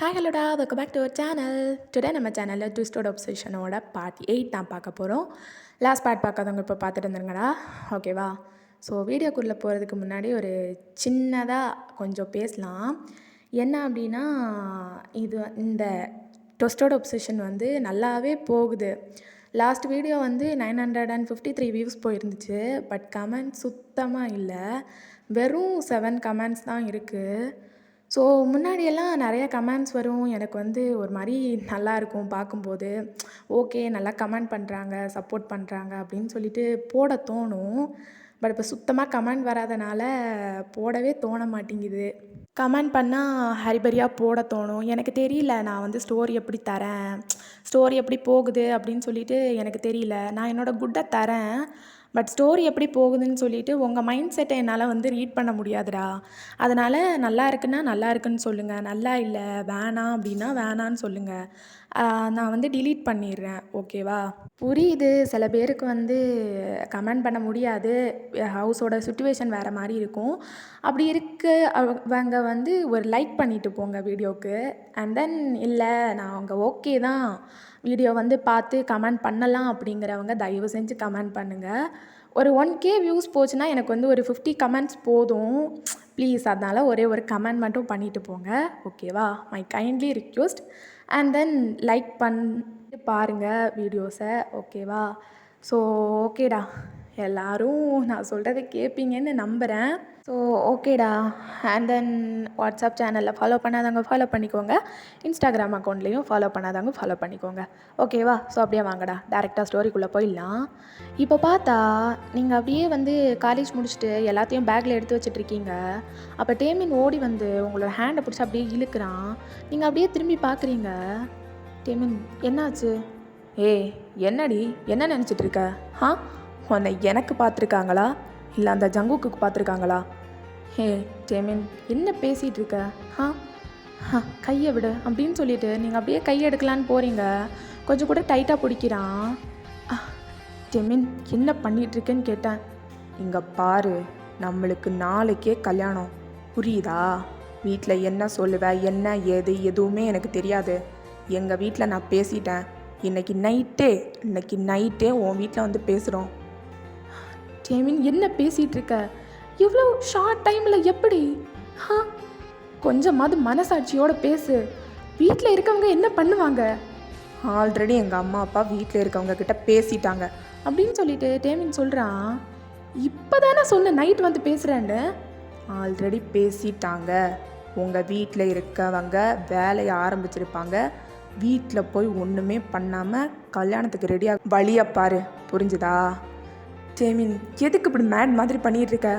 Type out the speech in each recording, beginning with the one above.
Hi ஹலோடா, welcome back to our channel. Today நம்ம சேனலில் ட்விஸ்டட் ஒப்சஷனோட பார்ட் 8 தான் பார்க்க போகிறோம். லாஸ்ட் பார்ட் பார்க்காதவங்க இப்போ பார்த்துட்டு இருந்துருங்கடா, ஓகேவா? ஸோ வீடியோக்குள்ளே போகிறதுக்கு முன்னாடி ஒரு சின்னதாக கொஞ்சம் பேசலாம். என்ன அப்படின்னா, இந்த ட்விஸ்டட் ஒப்சஷன் வந்து நல்லாவே போகுது. லாஸ்ட் வீடியோ வந்து 953 வியூஸ் போயிருந்துச்சு. பட் கமெண்ட் சுத்தமாக இல்லை, வெறும் 7 கமெண்ட்ஸ் தான் இருக்குது. ஸோ முன்னாடியெல்லாம் நிறைய கமெண்ட்ஸ் வரும், எனக்கு வந்து ஒரு மாதிரி நல்லாயிருக்கும் பார்க்கும்போது. ஓகே, நல்லா கமெண்ட் பண்ணுறாங்க, சப்போர்ட் பண்ணுறாங்க அப்படின்னு சொல்லிட்டு போட தோணும். பட் இப்போ சுத்தமாக கமெண்ட் வராதனால போடவே தோண மாட்டேங்குது. கமெண்ட் பண்ணால் ஹரிபரியாக போட தோணும். எனக்கு தெரியல, நான் வந்து ஸ்டோரி எப்படி தரேன், ஸ்டோரி எப்படி போகுது அப்படின்னு சொல்லிட்டு எனக்கு தெரியல. நான் என்னோடய குட்டை தரேன், பட் ஸ்டோரி எப்படி போகுதுன்னு சொல்லிட்டு உங்கள் மைண்ட் செட்டை என்னால் வந்து ரீட் பண்ண முடியாதுடா. அதனால் நல்லா இருக்குன்னா நல்லா இருக்குன்னு சொல்லுங்கள், நல்லா இல்லை வேணாம் அப்படின்னா வேணான்னு சொல்லுங்கள். நான் வந்து டிலீட் பண்ணிடுறேன், ஓகேவா? புரியுது, சில பேருக்கு வந்து கமெண்ட் பண்ண முடியாது, ஹவுஸோட சுச்சுவேஷன் வேறு மாதிரி இருக்கும். அப்படி அவங்க வந்து ஒரு லைக் பண்ணிவிட்டு போங்க வீடியோவுக்கு. அண்ட் தென் இல்லை, நான் அவங்க ஓகே தான், வீடியோ வந்து பார்த்து கமெண்ட் பண்ணலாம் அப்படிங்கிறவங்க தயவு செஞ்சு கமெண்ட் பண்ணுங்கள். ஒரு 1K வியூஸ் போச்சுன்னா எனக்கு வந்து ஒரு 50 கமெண்ட்ஸ் போதும் ப்ளீஸ். அதனால் ஒரே ஒரு கமெண்ட் மட்டும் பண்ணிவிட்டு போங்க, ஓகேவா? My kindly request. And then like பண்ணிட்டு பாருங்கள் வீடியோஸை, ஓகேவா? ஸோ ஓகேடா, எல்லோரும் நான் சொல்கிறத கேட்பீங்கன்னு நம்புகிறேன். ஸோ ஓகேடா. அண்ட் தென் வாட்ஸ்அப் சேனலில் ஃபாலோ பண்ணாதவங்க ஃபாலோ பண்ணிக்கோங்க, இன்ஸ்டாகிராம் அக்கௌண்ட்லேயும் ஃபாலோ பண்ணாதவங்க ஃபாலோ பண்ணிக்கோங்க, ஓகேவா? ஸோ அப்படியே வாங்கடா, டேரெக்டாக ஸ்டோரிக்குள்ளே போயிடலாம். இப்போ பார்த்தா நீங்கள் அப்படியே வந்து காலேஜ் முடிச்சுட்டு எல்லாத்தையும் பேக்கில் எடுத்து வச்சிட்ருக்கீங்க. அப்போ டேமின் ஓடி வந்து உங்களோட ஹேண்டை பிடிச்சி அப்படியே இழுக்கிறான். நீங்கள் அப்படியே திரும்பி பார்க்குறீங்க. டேமின், என்னாச்சு? ஏய் என்னடி, என்ன நினச்சிட்ருக்க? உன்னை எனக்கு பார்த்துருக்காங்களா இல்லை அந்த ஜங்குக்கு பார்த்துருக்காங்களா? ஹே டேமின், என்ன பேசிகிட்டு இருக்க? கையை விடு அப்படின்னு சொல்லிட்டு நீங்கள் அப்படியே கையை எடுக்கலான்னு போகிறீங்க. கொஞ்சம் கூட டைட்டாக பிடிக்கிறான். டேமின், என்ன பண்ணிகிட்ருக்கேன்னு கேட்டேன். இங்கே பாரு, நம்மளுக்கு நாளைக்கே கல்யாணம், புரியுதா? வீட்டில் என்ன சொல்லுவேன், என்ன ஏது எதுவுமே எனக்கு தெரியாது. எங்கள் வீட்டில் நான் பேசிட்டேன். இன்னைக்கு நைட்டே உன் வீட்டில் வந்து பேசுகிறோம். டேமின், என்ன பேசிகிட்டு இருக்க? இவ்வளோ ஷார்ட் டைமில் எப்படி? கொஞ்சமாவது மனசாட்சியோடு பேசு. வீட்டில் இருக்கவங்க என்ன பண்ணுவாங்க? ஆல்ரெடி எங்கள் அம்மா அப்பா வீட்டில் இருக்கவங்க கிட்ட பேசிட்டாங்க அப்படின்னு சொல்லிட்டு டேமின் சொல்கிறான். இப்போ தானே சொன்ன நைட் வந்து பேசுகிறேன்னு. ஆல்ரெடி பேசிட்டாங்க. உங்கள் வீட்டில் இருக்கவங்க வேலையை ஆரம்பிச்சிருப்பாங்க. வீட்டில் போய் ஒன்றுமே பண்ணாமல் கல்யாணத்துக்கு ரெடியாக வழியை பாரு, புரிஞ்சுதா? டேமின், எதுக்கு இப்படி மேட் மாதிரி பண்ணிகிட்டு இருக்க?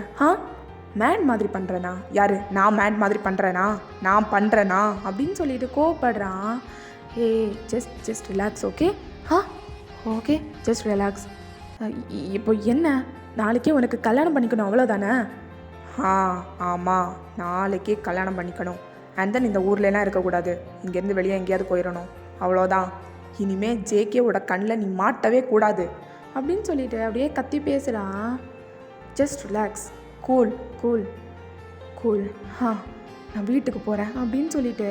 மேட் மாதிரி பண்ணுறேனா? யார்? நான் மேட் மாதிரி பண்ணுறேனா? நான் பண்ணுறேனா அப்படின்னு சொல்லிட்டு கோவப்படுறான். Hey, just relax, okay? Okay, just relax. இப்போ என்ன, நாளைக்கே உனக்கு கல்யாணம் பண்ணிக்கணும் அவ்வளோதானே? ஆமாம், நாளைக்கே கல்யாணம் பண்ணிக்கணும். அண்ட் தென் இந்த ஊர்லலாம் இருக்கக்கூடாது, இங்கேருந்து வெளியே எங்கேயாவது போயிடணும், அவ்வளோதான். இனிமேல் ஜேகேவோட கண்ணில் நீ மாட்டவே கூடாது அப்படின்னு சொல்லிட்டு அப்படியே கத்தி பேசுகிறான். Just relax, cool cool cool. நான் வீட்டுக்கு போகிறேன் அப்படின்னு சொல்லிட்டு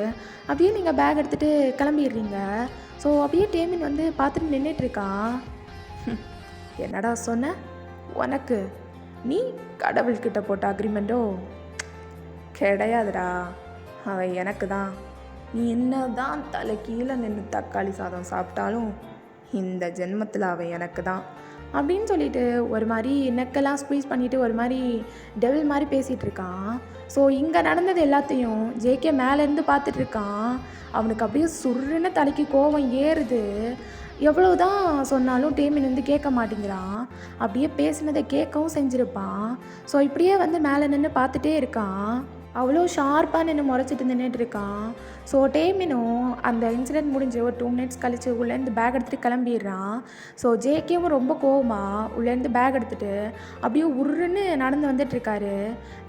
அப்படியே நீங்கள் பேக் எடுத்துகிட்டு கிளம்பிடுறீங்க. ஸோ அப்படியே டேமின் வந்து பார்த்துட்டு நின்றுட்டுருக்கான். என்னடா சொன்ன? உனக்கு நீ கடவுள்கிட்ட போட்ட அக்ரிமெண்ட்டோ? கிடையாதுடா, அவன் எனக்கு தான். நீ என்ன தான் தலை கீழே நின்று தக்காளி சாதம் சாப்பிட்டாலும் இந்த ஜென்மத்தில் அவன் எனக்கு தான் அப்படின்னு சொல்லிட்டு ஒரு மாதிரி நெக்கெல்லாம் ஸ்குவீஸ் பண்ணிவிட்டு ஒரு மாதிரி டெவில் மாதிரி பேசிகிட்டு இருக்கான். ஸோ இங்கே நடந்தது எல்லாத்தையும் ஜேகே மேலேருந்து பார்த்துட்ருக்கான். அவனுக்கு அப்படியே சுருன்னு தலைக்கு கோவம் ஏறுது. எவ்வளோ தான் சொன்னாலும் டேமின் வந்து கேட்க மாட்டேங்கிறான். அப்படியே பேசினதை கேட்கவும் செஞ்சுருப்பான். ஸோ இப்படியே வந்து மேலே நின்று பார்த்துட்டே இருக்கான். அவ்வளோ ஷார்ப்பாக நின்று முறைச்சிட்டு நின்றுட்டுருக்கான். ஸோ டேமினும் அந்த இன்சிடெண்ட் முடிஞ்சு ஒரு 2 மினிட்ஸ் கழித்து உள்ளேருந்து பேக் எடுத்துகிட்டு கிளம்பிடுறான். ஸோ ஜேகேவும் ரொம்ப கோவமாக உள்ளேருந்து பேக் எடுத்துகிட்டு அப்படியே உருன்னு நடந்து வந்துட்டுருக்காரு.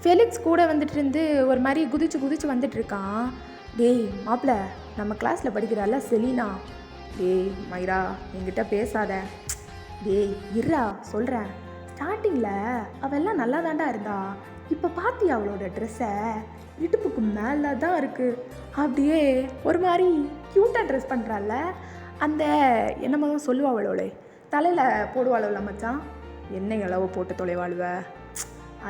ஃபெலிக்ஸ் கூட வந்துட்டு இருந்து ஒரு மாதிரி குதிச்சு வந்துட்டுருக்கான். டேய் மாப்பிள்ள, நம்ம கிளாஸில் படிக்கிறாள்ல செலீனா. டேய் மைரா, என்கிட்ட பேசாத. டேய் இருறா சொல்கிறேன். ஸ்டார்டிங்கில் அவெல்லாம் நல்லா தாண்டா இருந்தா, இப்போ பார்த்தியா அவளோட ட்ரெஸ்ஸை? இடுப்புக்கு மேலே தான் இருக்குது, அப்படியே ஒரு மாதிரி க்யூட்டாக ட்ரெஸ் பண்ணுறாள்ல, அந்த என்னமோ சொல்லுவாளோலே, தலையில் போடுவாளோல மச்சான், என்ன இளவு போட்டு தொலைவாளுவ,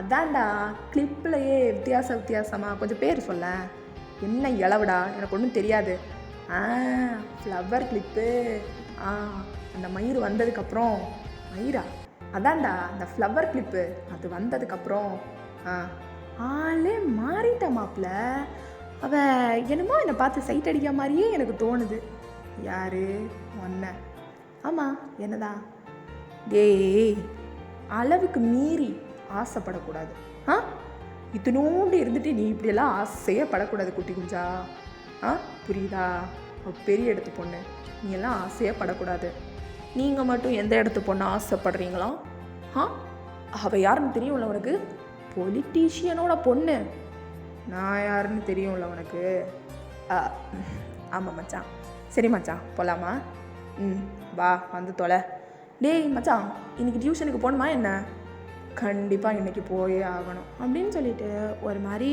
அதான்டா கிளிப்லையே வித்தியாசமாக கொஞ்சம் பேர் சொல்ல. என்ன இளவுடா, எனக்கு ஒன்றும் தெரியாது. Flower clip. அந்த மயிர் வந்ததுக்கப்புறம், மயிரா அதான்டா அந்த ஃப்ளவர் கிளிப்பு, அது வந்ததுக்கப்புறம் ஆளே மாறிட்ட மாப்பிள்ள. அவள் என்னமோ என்னை பார்த்து சைட் அடிக்க மாதிரியே எனக்கு தோணுது. யாரு ஒன்ன? ஆமாம், என்னதான்? டேய், அளவுக்கு மீறி ஆசைப்படக்கூடாது. இத்தினோண்டு இருந்துட்டு நீ இப்படியெல்லாம் ஆசையே படக்கூடாது குட்டி குஞ்சா. புரியுதா? பெரிய இடத்து பொண்ணு, நீ எல்லாம் ஆசையே படக்கூடாது. நீங்கள் மட்டும் எந்த இடத்து பொண்ணு ஆசைப்படுறீங்களா? அவள் யாருன்னு தெரியும்ல உனக்கு? பொலிட்டீஷியனோட பொண்ணு. நான் யாருன்னு தெரியும்ல உனக்கு? ஆமாம் மச்சான். சரி மச்சான், போகலாமா? வா, வந்து தொலை. டேய் மச்சான், இன்னைக்கு டியூஷனுக்கு போகணுமா என்ன? கண்டிப்பாக இன்றைக்கி போயே ஆகணும் அப்படின்னு சொல்லிட்டு ஒரு மாதிரி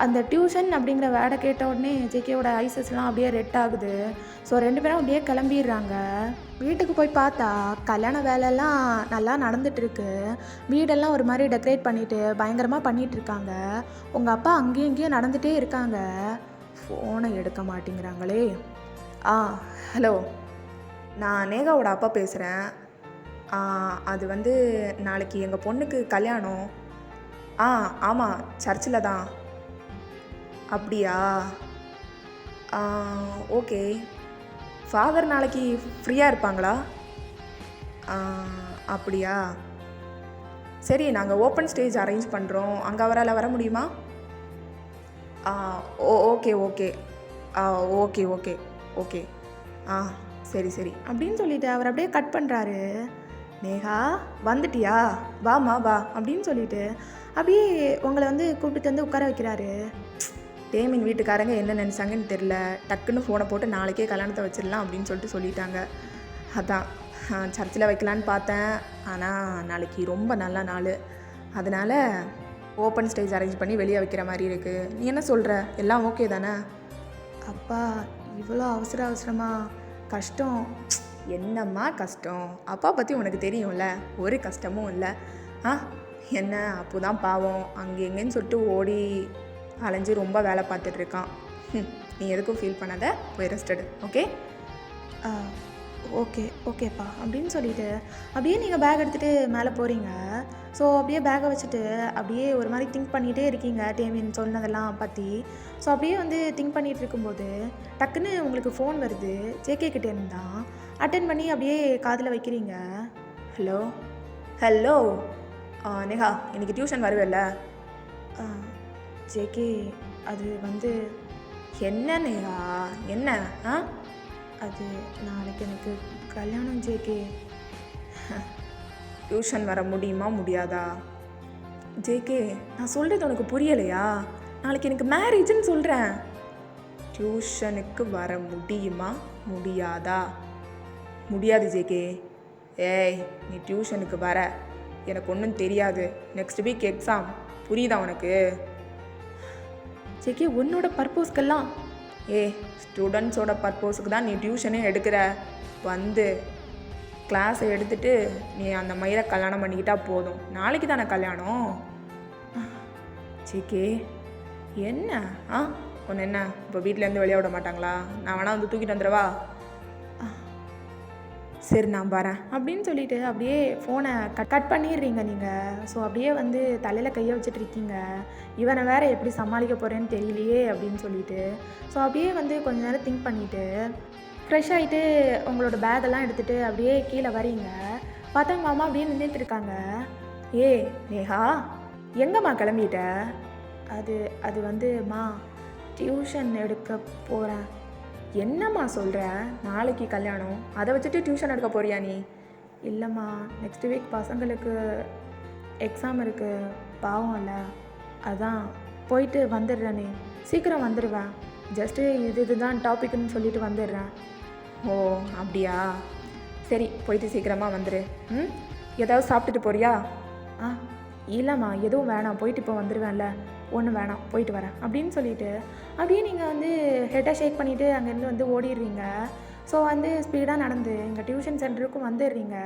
அந்த டியூஷன் அப்படிங்கிற வேர்டை கேட்ட உடனே ஜேகேவோட ஐசஸ்லாம் அப்படியே ரெட் ஆகுது. ஸோ 2 பேரும் அப்படியே கிளம்பிடுறாங்க. வீட்டுக்கு போய் பார்த்தா கல்யாண வேலையெல்லாம் நல்லா நடந்துகிட்ருக்கு. வீடெல்லாம் ஒரு மாதிரி டெக்கரேட் பண்ணிவிட்டு பயங்கரமாக பண்ணிகிட்ருக்காங்க. உங்கள் அப்பா அங்கேயும் இங்கேயும் நடந்துகிட்டே இருக்காங்க. ஃபோனை எடுக்க மாட்டேங்கிறாங்களே. ஹலோ, நான் நேகாவோட அப்பா பேசுகிறேன். அது வந்து நாளைக்கு எங்கள் பொண்ணுக்கு கல்யாணம். ஆமாம், சர்ச்சில் தான். அப்படியா? ஓகே. ஃபாதர் நாளைக்கு ஃப்ரீயாக இருப்பாங்களா? அப்படியா? சரி, நாங்கள் ஓப்பன் ஸ்டேஜ் அரேஞ்ச் பண்ணுறோம். அங்கே அவரால் வர முடியுமா? Okay okay okay okay okay சரி அப்படின்னு சொல்லிட்டு அவர் அப்படியே கட் பண்ணுறாரு. நேஹா, வந்துட்டியா? வாமா வா அப்படின்னு சொல்லிட்டு அப்படியே உங்களை வந்து கூப்பிட்டு வந்து உட்கார வைக்கிறாரு. டேமின் வீட்டுக்காரங்க என்ன நினச்சாங்கன்னு தெரில, டக்குன்னு ஃபோனை போட்டு நாளைக்கே கல்யாணத்தை வச்சிடலாம் அப்படின்னு சொல்லிட்டு சொல்லிட்டாங்க. அதான் சர்ச்சில் வைக்கலான்னு பார்த்தேன். ஆனால் நாளைக்கு ரொம்ப நல்ல நாள், அதனால் ஓப்பன் ஸ்டேஜ் அரேஞ்ச் பண்ணி வெளியே வைக்கிற மாதிரி இருக்குது. நீ என்ன சொல்கிற? எல்லாம் ஓகே தானே? அப்பா, இவ்வளோ அவசரமாக? கஷ்டம். என்னம்மா கஷ்டம்? அப்பா பற்றி உனக்கு தெரியும்ல, ஒரு கஷ்டமும் இல்லை. என்ன அப்போ தான் பாவம் அங்கே எங்கேன்னு சொல்லிட்டு ஓடி அலைஞ்சு ரொம்ப வேலை பார்த்துட்ருக்கான். நீ எதுக்கும் ஃபீல் பண்ணாத, போய் ரெஸ்ட் எடு. ஓகே ஓகேப்பா அப்படின்னு சொல்லிட்டு அப்படியே நீங்கள் பேக் எடுத்துகிட்டு மேலே போகிறீங்க. ஸோ அப்படியே பேக்கை வச்சுட்டு அப்படியே ஒரு மாதிரி திங்க் பண்ணிகிட்டே இருக்கீங்க டேமின் சொன்னதெல்லாம் பற்றி. ஸோ அப்படியே வந்து திங்க் பண்ணிகிட்டு இருக்கும்போது டக்குன்னு உங்களுக்கு ஃபோன் வருது. ஜேகே கிட்டேருந்து தான். அட்டென்ட் பண்ணி அப்படியே காதில் வைக்கிறீங்க. ஹலோ நேஹா, இன்றைக்கி டியூஷன் வருவேல்ல? ஜேகே, அது வந்து என்ன நேஹா, என்ன? அது நாளைக்கு எனக்கு கல்யாணம் ஜேகே. டியூஷன் வர முடியுமா முடியாதா? ஜேகே, நான் சொல்கிறது உனக்கு புரியலையா? நாளைக்கு எனக்கு மேரேஜ்னு சொல்கிறேன். டியூஷனுக்கு வர முடியுமா முடியாதா? முடியாது ஜேகே. ஏய், நீ டியூஷனுக்கு வர, எனக்கு ஒன்றும் தெரியாது. நெக்ஸ்ட் வீக் எக்ஸாம், புரியுதா உனக்கு? ஜேகே, உன்னோட பர்பஸ்க்கெல்லாம் ஸ்டூடெண்ட்ஸோட பர்பஸுக்கு தான் நீ டியூஷனே எடுக்கிற. வந்து கிளாஸை எடுத்துகிட்டு நீ அந்த மயிரை கல்யாணம் பண்ணிக்கிட்டா போதும். நாளைக்கு தானே கல்யாணம். ஜேகே, என்ன ஒன்று என்ன இப்போ வீட்டிலேருந்து வெளியே விட மாட்டாங்களா? நான் வேணா வந்து தூக்கிட்டு வந்துடுவா? சரி, நான் வரேன் அப்படின்னு சொல்லிட்டு அப்படியே ஃபோனை கட் பண்ணிடுறீங்க நீங்கள். ஸோ அப்படியே வந்து தலையில் கையை வச்சுட்டு இருக்கீங்க. இவனை வேற எப்படி சமாளிக்க போகிறேன்னு தெரியலையே அப்படின்னு சொல்லிட்டு. ஸோ அப்படியே வந்து கொஞ்ச நேரம் திங்க் பண்ணிவிட்டு ஃப்ரெஷ் ஆகிட்டு உங்களோட பேக்கெல்லாம் எடுத்துகிட்டு அப்படியே கீழே வரீங்க. பார்த்தா உங்கள் அம்மா அப்படியே நின்றுட்டு இருக்காங்க. நேஹா, எங்கம்மா கிளம்பிட்ட? அது வந்தும்மா டியூஷன் எடுக்க போகிறேன். என்னம்மா சொல்கிற? நாளைக்கு கல்யாணம், அதை வச்சுட்டு டியூஷன் எடுக்க போறியா நீ? இல்லைம்மா, நெக்ஸ்ட் வீக் பசங்களுக்கு எக்ஸாம் இருக்குது, பாவம் இல்லை, அதான் போயிட்டு வந்துடுறேனே. சீக்கிரம் வந்துடுவேன், ஜஸ்ட்டு இதுதான் டாபிக்னு சொல்லிட்டு வந்துடுறேன். ஓ அப்படியா? சரி, போயிட்டு சீக்கிரமாக வந்துடு. ஏதாவது சாப்பிட்டுட்டு போறியா? இல்லைம்மா, எதுவும் வேணாம், போயிட்டு இப்போ வந்துடுவேன்ல, ஒன்றும் வேணாம், போயிட்டு வரேன் அப்படின்னு சொல்லிட்டு அப்படியே நீங்கள் வந்து ஹெட்டை ஷேக் பண்ணிவிட்டு அங்கேருந்து வந்து ஓடிடுறீங்க. ஸோ வந்து ஸ்பீடாக நடந்து எங்கள் டியூஷன் சென்டருக்கும் வந்துடுறீங்க.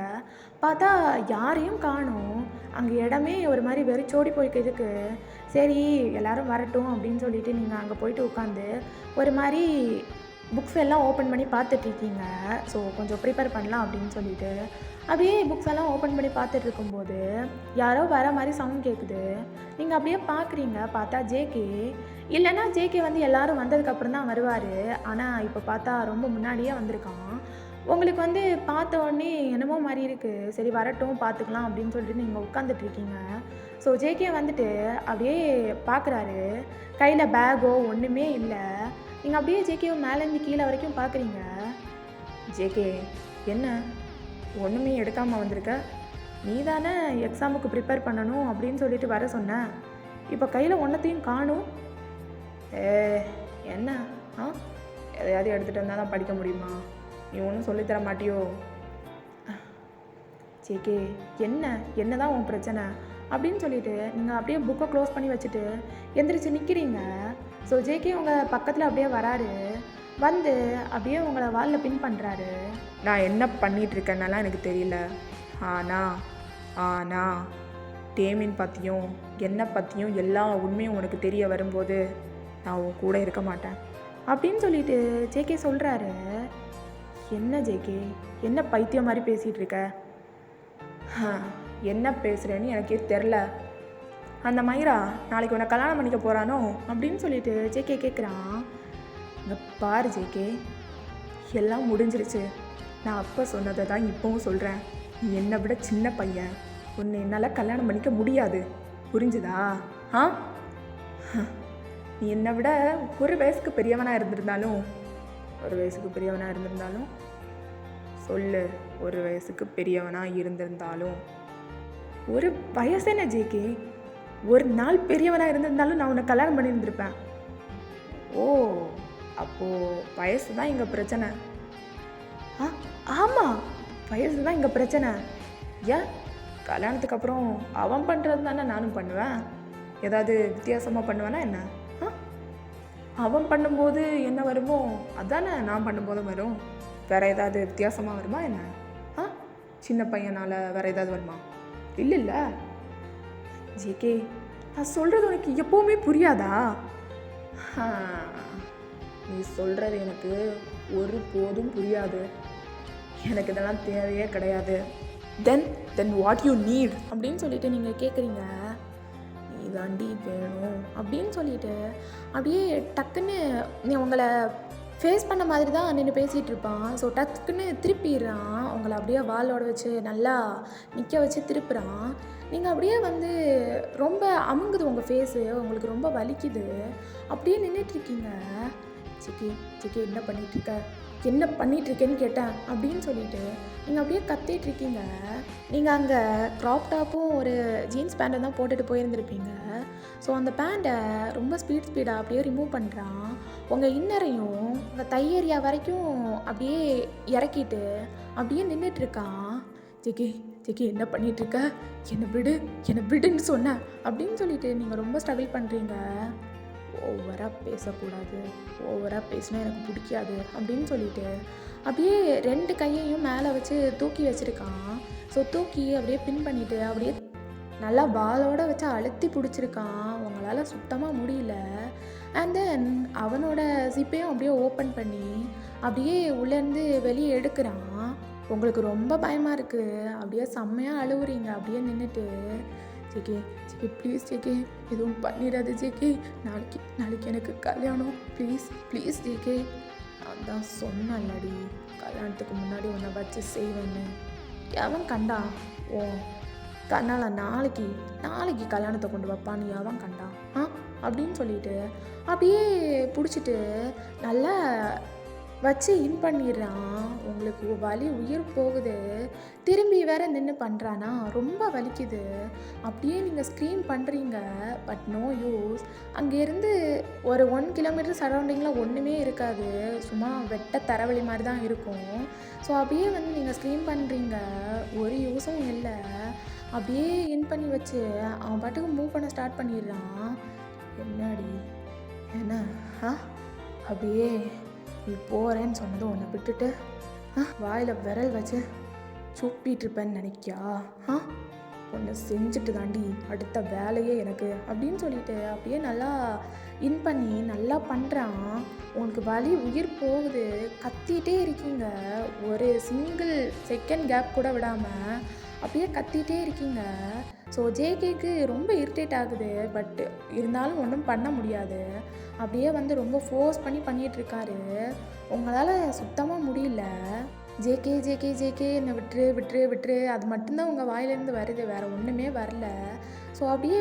பார்த்தா யாரையும் காணோம். அங்கே இடமே ஒரு மாதிரி வெறிச்சோடி போய்க்கிறதுக்கு. சரி எல்லோரும் வரட்டும் அப்படின்னு சொல்லிட்டு நீங்கள் அங்கே போயிட்டு உட்காந்து ஒரு மாதிரி புக்ஸ் எல்லாம் ஓப்பன் பண்ணி பார்த்துட்ருக்கீங்க. ஸோ கொஞ்சம் ப்ரிப்பேர் பண்ணலாம் அப்படின்னு சொல்லிட்டு அப்படியே புக்ஸ் எல்லாம் ஓப்பன் பண்ணி பார்த்துட்டு இருக்கும்போது யாரோ வர மாதிரி சவுண்ட் கேட்குது. நீங்கள் அப்படியே பார்க்குறீங்க. பார்த்தா ஜேகே. இல்லைன்னா ஜேகே வந்து எல்லோரும் வந்ததுக்கப்புறம் தான் வருவார். ஆனால் இப்போ பார்த்தா ரொம்ப முன்னாடியே வந்திருக்கான். உங்களுக்கு வந்து பார்த்த உடனே என்னமோ மாதிரி இருக்குது. சரி வரட்டும் பார்த்துக்கலாம் அப்படின்னு சொல்லிட்டு நீங்கள் உட்காந்துட்ருக்கீங்க. ஸோ ஜேகே வந்துட்டு அப்படியே பார்க்குறாரு. கையில் பேக்கோ ஒன்றுமே இல்லை. நீங்கள் அப்படியே ஜேகேவை மேலேருந்து கீழே வரைக்கும் பார்க்குறீங்க. ஜேகே என்ன ஒன்றுமே எடுக்காமல் வந்திருக்க? நீ தானே எக்ஸாமுக்கு ப்ரிப்பேர் பண்ணணும் அப்படின்னு சொல்லிட்டு வர சொன்னேன். இப்போ கையில் ஒன்றத்தையும் காணும். என்ன எதையாவது எடுத்துகிட்டு வந்தால் தான் படிக்க முடியுமா? நீ ஒன்றும் சொல்லித்தர மாட்டியோ? ஜேகே என்ன தான் உன் பிரச்சனை அப்படின்னு சொல்லிட்டு நீங்கள் அப்படியே புக்கை க்ளோஸ் பண்ணி வச்சுட்டு எந்திரிச்சு நிற்கிறீங்க. ஸோ ஜேகே உங்கள் பக்கத்தில் அப்படியே வராரு. வந்து அப்படியே உங்களை வாலில் பின் பண்ணுறாரு. நான் என்ன பண்ணிகிட்ருக்கேன்னெல்லாம் எனக்கு தெரியல. ஆனால் டேமின் பற்றியும் என்னை பற்றியும் எல்லா உண்மையும் உனக்கு தெரிய வரும்போது நான் உன் கூட இருக்க மாட்டேன் அப்படின்னு சொல்லிட்டு ஜேகே சொல்கிறாரு. என்ன ஜேகே என்ன பைத்தியம் மாதிரி பேசிகிட்டு இருக்க? என்ன பேசுகிறேன்னு எனக்கே தெரில. அந்த மயிரா நாளைக்கு உன்னை கல்யாணம் பண்ணிக்க போகிறானோ அப்படின்னு சொல்லிட்டு ஜேகே கேட்குறான். இங்கே பாரு ஜேகே, எல்லாம் முடிஞ்சிருச்சு. நான் அப்போ சொன்னதை தான் இப்போவும் சொல்கிறேன். நீ என்னை விட சின்ன பையன். உன்னை என்னால் கல்யாணம் பண்ணிக்க முடியாது. புரிஞ்சுதா? நீ என்னை விட ஒரு வயசுக்கு பெரியவனாக இருந்திருந்தாலும் சொல்லு. ஒரு வயசுக்கு பெரியவனாக இருந்திருந்தாலும் ஒரு வயசு என்ன ஜேகே, ஒரு நாள் பெரியவனாக இருந்திருந்தாலும் நான் உன்னை கல்யாணம் பண்ணியிருந்திருப்பேன். ஓ, அப்போது வயசு தான் எங்கள் பிரச்சனை. ஆமாம், வயசு தான் எங்கள் பிரச்சனை. ஏன் கல்யாணத்துக்கு அப்புறம் அவன் பண்ணுறது தானே நானும் பண்ணுவேன். ஏதாவது வித்தியாசமாக பண்ணுவேன்னா என்ன? அவன் பண்ணும்போது என்ன வருமோ அதானே நான் பண்ணும்போதும் வரும். வேறு ஏதாவது வித்தியாசமாக வருமா என்ன? சின்ன பையனால் வேறு ஏதாவது வருமா? இல்லை ஜேகே, நான் சொல்கிறது உனக்கு எப்போவுமே புரியாதா? நீ சொல்கிறது எனக்கு ஒரு போதும் புரியாது. எனக்கு இதெல்லாம் தேவையே கிடையாது. தென் வாட் யூ நீட் அப்படின்னு சொல்லிட்டு நீங்கள் கேட்குறீங்க. நீ தாண்டி வேணும் அப்படின்னு சொல்லிட்டு அப்படியே டக்குன்னு நீ உங்களை ஃபேஸ் பண்ண மாதிரி தான் நின்று பேசிகிட்டு இருப்பான். ஸோ டக்குன்னு திருப்பிடுறான். உங்களை அப்படியே வாலோட வச்சு நல்லா நிற்க வச்சு திருப்புறான். நீங்கள் அப்படியே வந்து ரொம்ப அமுங்குது உங்கள் ஃபேஸு. உங்களுக்கு ரொம்ப வலிக்குது. அப்படியே நின்றுட்டுருக்கீங்க. சிக்கி என்ன பண்ணிகிட்ருக்கேன்னு கேட்டேன் அப்படின்னு சொல்லிட்டு நீங்கள் அப்படியே கத்திகிட்ருக்கீங்க. நீங்கள் அங்கே க்ராப் டாப்பும் ஒரு ஜீன்ஸ் பேண்ட்டை தான் போட்டுட்டு போயிருந்துருப்பீங்க. ஸோ அந்த பேண்ட்டை ரொம்ப ஸ்பீடாக அப்படியே ரிமூவ் பண்ணுறான். உங்கள் இன்னரையும் உங்கள் தை ஏரியா வரைக்கும் அப்படியே இறக்கிட்டு அப்படியே நின்றுட்டுருக்கான். ஜேகே என்ன பண்ணிகிட்ருக்க? என்னை விடுன்னு சொன்னேன் அப்படின்னு சொல்லிட்டு நீங்கள் ரொம்ப ஸ்ட்ரகிள் பண்ணுறீங்க. ஓவராக பேசக்கூடாது, ஓவராக பேசினா எனக்கு பிடிக்காது அப்படின்னு சொல்லிட்டு அப்படியே 2 கையையும் மேலே வச்சு தூக்கி வச்சுருக்கான். ஸோ தூக்கி அப்படியே பின் பண்ணிவிட்டு அப்படியே நல்லா வாலோட வச்சு அழுத்தி பிடிச்சிருக்கான். உங்களால் சுத்தமாக முடியல. அண்ட் தென் அவனோட ஜிப்பையும் அப்படியே ஓப்பன் பண்ணி அப்படியே உள்ளேருந்து வெளியே எடுக்கிறான். உங்களுக்கு ரொம்ப பயமாக இருக்குது. அப்படியே செம்மையாக அழுவுறீங்க அப்படியே நின்றுட்டு. ஜேகே ப்ளீஸ் ஜேகே, எதுவும் பண்ணிடாது ஜேகே. நாளைக்கு எனக்கு கல்யாணம். Please JK. நான் தான் சொன்னேன்லடி, கல்யாணத்துக்கு முன்னாடி உன்னை வச்சு செய்வேன்னு. எவன் கண்டா? ஓ கண்ணால் நாளைக்கு கல்யாணத்தை கொண்டு வைப்பான்னு எவன் கண்டா அப்படின்னு சொல்லிட்டு அப்படியே பிடிச்சிட்டு நல்லா வச்சு இன் பண்ணிடுறான். உங்களுக்கு வலி உயிர் போகுது. திரும்பி வேற நின்று பண்ணுறானா, ரொம்ப வலிக்குது. அப்படியே நீங்கள் ஸ்க்ரீன் பண்ணுறீங்க. But no use. அங்கேருந்து ஒரு 1 கிலோமீட்டர் சரௌண்டிங்கில் ஒன்றுமே இருக்காது. சும்மா வெட்ட தரவழி மாதிரி தான் இருக்கும். ஸோ அப்படியே வந்து நீங்கள் ஸ்க்ரீன் பண்ணுறீங்க. ஒரு யூஸும் இல்லை. அப்படியே இன் பண்ணி வச்சு அவன் பாட்டுக்கு மூவ் பண்ண ஸ்டார்ட் பண்ணிடுறான். என்னடி என்ன ஆ அப்படியே நீ போகிறேன்னு சொன்னதும் உன்னை விட்டுட்டு வாயில் விரல் வச்சு சுப்பிகிட்ருப்பேன்னு நினைக்கியா? ஒன்று செஞ்சுட்டு தாண்டி அடுத்த வேலையே எனக்கு அப்படின்னு சொல்லிட்டு அப்படியே நல்லா இன் பண்ணி நல்லா பண்ணுறான். உனக்கு வலி உயிர் போகுது, கத்திகிட்டே இருக்கீங்க. ஒரு சிங்கிள் செகண்ட் கேப் கூட விடாமல் அப்படியே கத்திகிட்டே இருக்கீங்க. ஸோ ஜேகேக்கு ரொம்ப இரிட்டேட் ஆகுது. பட் இருந்தாலும் ஒன்றும் பண்ண முடியாது. அப்படியே ரொம்ப ஃபோர்ஸ் பண்ணி பண்ணிகிட்ருக்காரு. உங்களால் சுத்தமாக முடியல. ஜேகே ஜேகே ஜேகே என்னை விட்டுரு விட்டுரு விட்டுரு அது மட்டும்தான் உங்கள் வாயிலேருந்து வருது, வேறு ஒன்றுமே வரல. ஸோ அப்படியே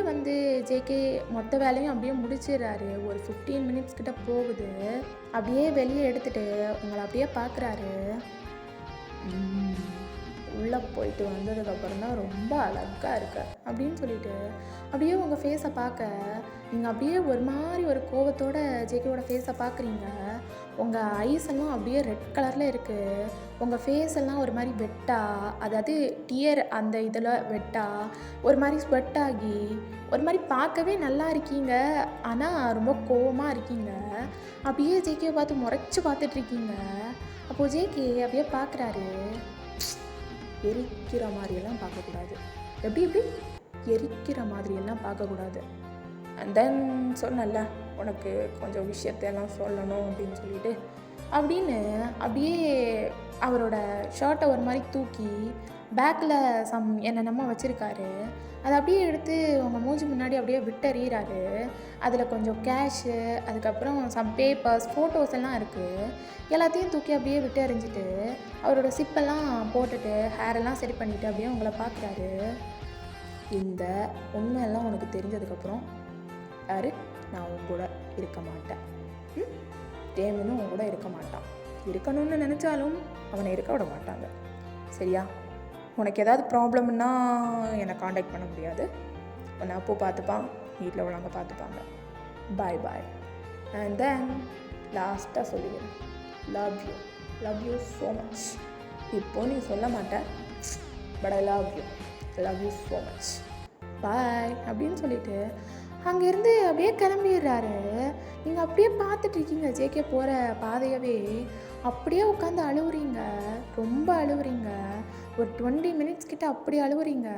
ஜேகே மொத்த வேலையும் அப்படியே முடிச்சிடுறாரு. ஒரு 15 மினிட்ஸ் கிட்ட போகுது. அப்படியே வெளியே எடுத்துகிட்டு உங்களை அப்படியே பார்க்குறாரு. உள்ளே போயிட்டு வந்ததுக்கப்புறம் தான் ரொம்ப அழகாக இருக்க அப்படின்னு சொல்லிட்டு அப்படியே உங்கள் ஃபேஸை பார்க்க நீங்கள் அப்படியே ஒரு மாதிரி ஒரு கோவத்தோட ஜேகேவோட ஃபேஸை பார்க்குறீங்க. உங்கள் ஐஸ் எல்லாம் அப்படியே ரெட் கலரில் இருக்குது. உங்கள் ஃபேஸ் எல்லாம் ஒரு மாதிரி வெட்டா, அதாவது டியர் அந்த இதில் வெட்டா, ஒரு மாதிரி ஸ்வெட் ஆகி ஒரு மாதிரி பார்க்கவே நல்லா இருக்கீங்க. ஆனால் ரொம்ப கோவமாக இருக்கீங்க. அப்படியே ஜேகேவை பார்த்து முறைச்சி பார்த்துட்ருக்கீங்க. அப்போது ஜேகே அப்படியே பார்க்குறாரு. எரிக்கிற மாதிரியெல்லாம் பார்க்கக்கூடாது. எப்படி எப்படி எரிக்கிற மாதிரியெல்லாம் பார்க்கக்கூடாது. அண்ட் தென் சொன்னல உனக்கு கொஞ்சம் விஷயத்தையெல்லாம் சொல்லணும் அப்படின்னு சொல்லிட்டு அப்படின்னு அப்படியே அவரோட ஷர்ட்டை ஒரு மாதிரி தூக்கி பேக்கில் என்னென்னமோ வச்சுருக்காரு. அதை அப்படியே எடுத்து உங்கள் மூஞ்சி முன்னாடி அப்படியே விட்டெறிகிறாரு. அதில் கொஞ்சம் கேஷு, அதுக்கப்புறம் சம் பேப்பர்ஸ், ஃபோட்டோஸ் எல்லாம் இருக்குது. எல்லாத்தையும் தூக்கி அப்படியே விட்டு எறிஞ்சிட்டு அவரோட சிப்பெல்லாம் போட்டுட்டு ஹேரெல்லாம் சரி பண்ணிவிட்டு அப்படியே உங்களை பார்க்குறாரு. இந்த உண்மையெல்லாம் உனக்கு தெரிஞ்சதுக்கப்புறம் யாரு நான் உன் கூட இருக்க மாட்டேன். டேமினும் உன் கூட இருக்க மாட்டான். இருக்கணும்னு நினச்சாலும் அவனை இருக்க விட மாட்டாங்க. சரியா? உனக்கு ஏதாவது ப்ராப்ளம்னா என்னை காண்டாக்ட் பண்ண முடியாது. உன்னை அப்போ பார்த்துப்பான், வீட்டில் உள்ளவங்க பார்த்துப்பாங்க. பாய் பாய். அண்ட் தென் லாஸ்ட்டாக சொல்லிடுறேன், லவ் யூ ஸோ மச். இப்போது நீ சொல்ல மாட்டேன், but I love you so much. Bye அப்படின்னு சொல்லிட்டு அங்கேருந்து அப்படியே கிளம்பிடுறாரு. நீங்கள் அப்படியே பார்த்துட்ருக்கீங்க ஜேகே போகிற பாதையவே. அப்படியே உட்காந்து அழுவுறீங்க, ரொம்ப அழுவுறீங்க. ஒரு 20 மினிட்ஸ் கிட்ட அப்படி அழுவுறீங்க.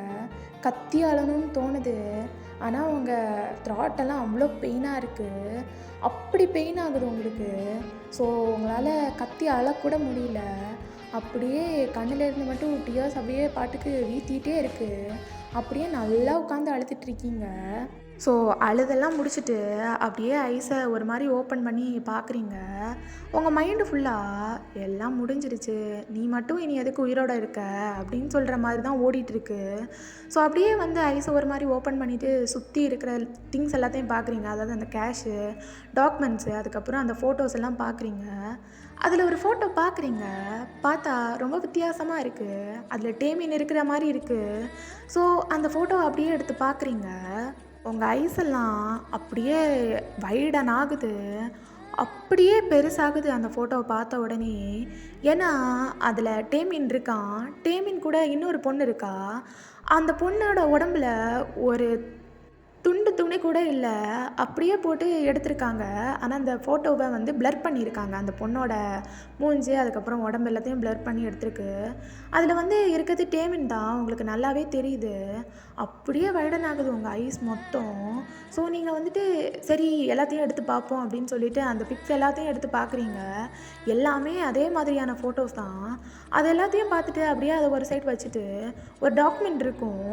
கத்தி அழணும்னு தோணுது. ஆனால் உங்கள் த்ராட்டெல்லாம் அவ்வளோ பெயினாக இருக்குது. அப்படி பெயின் ஆகுது உங்களுக்கு. ஸோ உங்களால் கத்தி அழக்கூட முடியல. அப்படியே கண்ணிலேருந்து மட்டும் டியர்ஸ் அப்படியே பாட்டுக்கு வீத்திகிட்டே இருக்குது. அப்படியே நல்லா உட்காந்து அழுதுட்ருக்கீங்க. ஸோ அழுதெல்லாம் முடிச்சுட்டு அப்படியே ஐஸை ஒரு மாதிரி ஓப்பன் பண்ணி பார்க்குறீங்க. உங்கள் மைண்டு ஃபுல்லாக எல்லாம் முடிஞ்சிருச்சு, நீ மட்டும் இனி எதுக்கு உயிரோடு இருக்க அப்படின்னு சொல்கிற மாதிரி தான் ஓடிட்டுருக்கு. ஸோ அப்படியே ஐஸை ஒரு மாதிரி ஓப்பன் பண்ணிவிட்டு சுற்றி இருக்கிற திங்ஸ் எல்லாத்தையும் பார்க்குறீங்க. அதாவது அந்த கேஷு, டாக்குமெண்ட்ஸு, அதுக்கப்புறம் அந்த ஃபோட்டோஸ் எல்லாம் பார்க்குறீங்க. அதில் ஒரு ஃபோட்டோ பார்க்குறீங்க. பார்த்தா ரொம்ப வித்தியாசமாக இருக்குது. அதில் டேமின் இருக்கிற மாதிரி இருக்குது. ஸோ அந்த ஃபோட்டோ அப்படியே எடுத்து பார்க்குறீங்க. உங்கள் ஐஸ் எல்லாம் அப்படியே வைடன் ஆகுது, அப்படியே பெருசாகுது அந்த ஃபோட்டோவை பார்த்த உடனே. ஏன்னா அதில் டேமின் இருக்கான், டேமின் கூட இன்னொரு பொண்ணு இருக்கா. அந்த பொண்ணோட உடம்புல ஒரு துணி கூட இல்லை, அப்படியே போட்டு எடுத்திருக்காங்க. ஆனால் அந்த ஃபோட்டோவை பிளர் பண்ணியிருக்காங்க. அந்த பொண்ணோட மூஞ்சி, அதுக்கப்புறம் உடம்பு எல்லாத்தையும் பிளர் பண்ணி எடுத்திருக்கு. அதில் இருக்கிறது டேமின் தான், உங்களுக்கு நல்லாவே தெரியுது. அப்படியே வைடன் ஆகுது உங்கள் ஐஸ் மொத்தம். ஸோ நீங்கள் சரி எல்லாத்தையும் எடுத்து பார்ப்போம் அப்படின்னு சொல்லிட்டு அந்த பிக்ஸ் எல்லாத்தையும் எடுத்து பார்க்குறீங்க. எல்லாமே அதே மாதிரியான ஃபோட்டோஸ் தான். அது எல்லாத்தையும் பார்த்துட்டு அப்படியே அதை ஒரு சைட் வச்சுட்டு ஒரு டாக்குமெண்ட் இருக்கும்,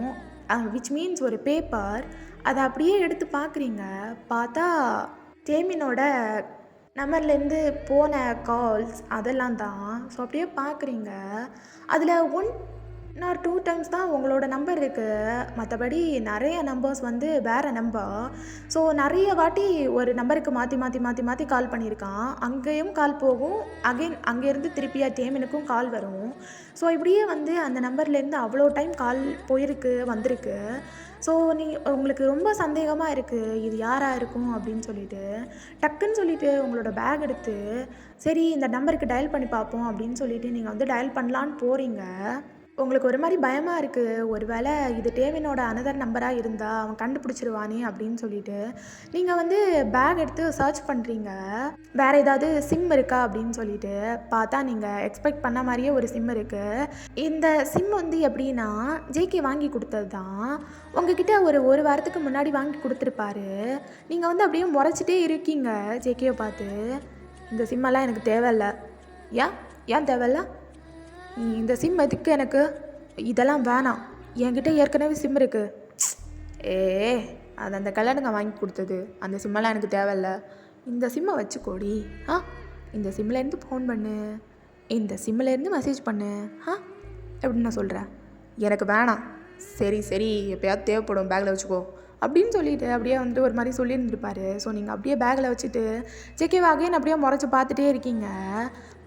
விச் மீன்ஸ் ஒரு பேப்பர். அதை அப்படியே எடுத்து பார்க்குறீங்க. பார்த்தா டேமினோட நம்பர்லேருந்து போன கால்ஸ் அதெல்லாம் தான். ஸோ அப்படியே பார்க்குறீங்க. அதில் 1 or 2 டைம்ஸ் தான் உங்களோட நம்பர் இருக்குது. மற்றபடி நிறைய நம்பர்ஸ் வேறு நம்பர். ஸோ நிறைய வாட்டி ஒரு நம்பருக்கு மாற்றி கால் பண்ணியிருக்கான். அங்கேயும் கால் போகும், அகெயின் அங்கேருந்து திருப்பியாக டேமினுக்கும் கால் வரும். ஸோ இப்படியே அந்த நம்பர்லேருந்து அவ்வளோ டைம் கால் போயிருக்கு, வந்திருக்கு. ஸோ உங்களுக்கு ரொம்ப சந்தேகமாக இருக்குது, இது யாராக இருக்கும் அப்படின்னு சொல்லிட்டு டக்குன்னு சொல்லிவிட்டு உங்களோட பேக் எடுத்து சரி இந்த நம்பருக்கு டயல் பண்ணி பார்ப்போம் அப்படின்னு சொல்லிட்டு நீங்கள் டயல் பண்ணலான்னு போகிறீங்க. உங்களுக்கு ஒரு மாரி பயமா இருக்கு. ஒரு வேள இது டேவினோட அனதர் நம்பரா இருந்தா, அவன் கண்டுபிடிச்சிருவானே அப்படின்னு சொல்லிட்டு, நீங்க வந்து பேக் எடுத்து சர்ச் பண்றீங்க. வேற ஏதாவது சிம் இருக்கா அப்படின்னு சொல்லிட்டு, பார்த்தா நீங்க எக்ஸ்பெக்ட் பண்ண மாரியே ஒரு சிம் இருக்கு. இந்த சிம் வந்து எப்படின்னா, ஜேகே வாங்கி குடுத்தது தான். உங்ககிட்ட ஒரு வாரத்துக்கு முன்னாடி வாங்கி குடுத்துருப்பாரு. நீங்க வந்து அப்படியே மொறச்சிட்டே இருக்கீங்க ஜேகேவ பார்த்து. இந்த சிம்மெல்லாம் எனக்கு தேவையில்ல. ஏன்? ஏன் தேவையில்ல? இந்த சிம் எதுக்கு எனக்கு? இதெல்லாம் வேணாம். என்கிட்ட ஏற்கனவே சிம் இருக்கு. ஏ அது அந்த கல்யாணங்க வாங்கி கொடுத்தது. அந்த சிம்மெல்லாம் எனக்கு தேவையில்ல. இந்த சிம்மை வச்சுக்கோடி. ஆ இந்த சிம்லேருந்து ஃபோன் பண்ணு, இந்த சிம்லேருந்து மெசேஜ் பண்ணு. எப்படின்னு நான் சொல்கிறேன். எனக்கு வேணாம். சரி சரி எப்போயாவது தேவைப்படும், பேக்கில் வச்சுக்கோ அப்படின்னு சொல்லிட்டு அப்படியே வந்துட்டு ஒரு மாதிரி சொல்லியிருந்துருப்பாரு. ஸோ நீங்கள் அப்படியே பேக்கில் வச்சுட்டு ஜேகேவை அகைன் அப்படியே முறைச்சி பார்த்துட்டே இருக்கீங்க.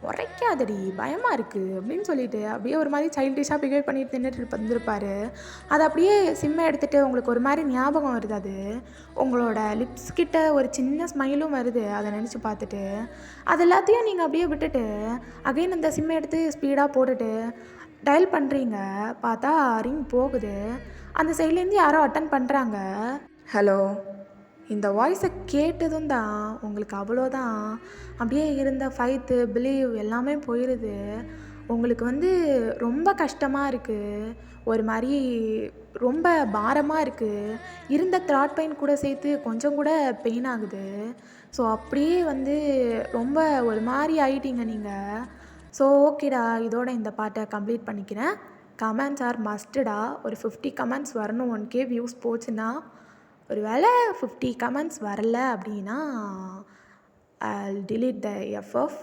முறைக்காதடி பயமாக இருக்குது அப்படின்னு சொல்லிட்டு அப்படியே ஒரு மாதிரி சைல்டிஷாக பிஹேவ் பண்ணிட்டு நின்றுட்டு வந்திருப்பாரு. அது அப்படியே சிம்மை எடுத்துகிட்டு உங்களுக்கு ஒரு மாதிரி ஞாபகம் வருது. அது உங்களோட லிப்ஸ் கிட்ட ஒரு சின்ன ஸ்மைலும் வருது. அதை நினச்சி பார்த்துட்டு அது எல்லாத்தையும் நீங்கள் அப்படியே விட்டுட்டு அகைன் அந்த சிம்மை எடுத்து ஸ்பீடாக போட்டுட்டு டயல் பண்ணுறீங்க. பார்த்தா ரிங் போகுது. அந்த சைட்லேருந்து யாரோ அட்டன் பண்ணுறாங்க. ஹலோ. இந்த வாய்ஸை கேட்டதும் தான் உங்களுக்கு அவ்வளோதான். அப்படியே இருந்த ஃபைத்து பிலீவ் எல்லாமே போயிடுது. உங்களுக்கு வந்து ரொம்ப கஷ்டமாக இருக்குது. ஒரு மாதிரி ரொம்ப பாரமாக இருக்குது. இருந்த த்ராட் பெயின் கூட சேர்த்து கொஞ்சம் கூட பெயின் ஆகுது. ஸோ அப்படியே வந்து ரொம்ப ஒரு மாதிரி ஆகிட்டீங்க நீங்கள். ஸோ ஓகேடா, இதோட இந்த பாட்டை கம்ப்ளீட் பண்ணிக்கிறேன். கமெண்ட்ஸ் ஆர் மஸ்ட்டுடா. ஒரு 50 கமெண்ட்ஸ் வரணும். 1K வியூஸ் போச்சுன்னா. ஒரு வேளை 50 கமெண்ட்ஸ் வரல அப்படின்னா delete த எஃப்எஃப்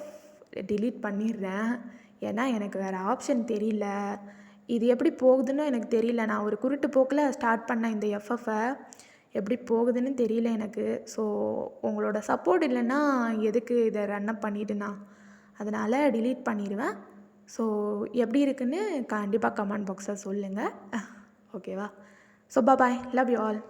delete பண்ணிடுறேன். ஏன்னா எனக்கு வேறு ஆப்ஷன் தெரியல. இது எப்படி போகுதுன்னு எனக்கு தெரியல. நான் ஒரு குருட்டு போக்கில் ஸ்டார்ட் பண்ணேன் இந்த எஃப்எஃப்பை. எப்படி போகுதுன்னு தெரியல எனக்கு. ஸோ உங்களோட சப்போர்ட் இல்லைன்னா எதுக்கு இதை ரன்னப் பண்ணிவிட்டுனா, அதனால் delete பண்ணிடுவேன். ஸோ எப்படி இருக்குன்னு கண்டிப்பாக கமெண்ட் பாக்ஸில் சொல்லுங்கள். ஓகேவா? So bye, love you all.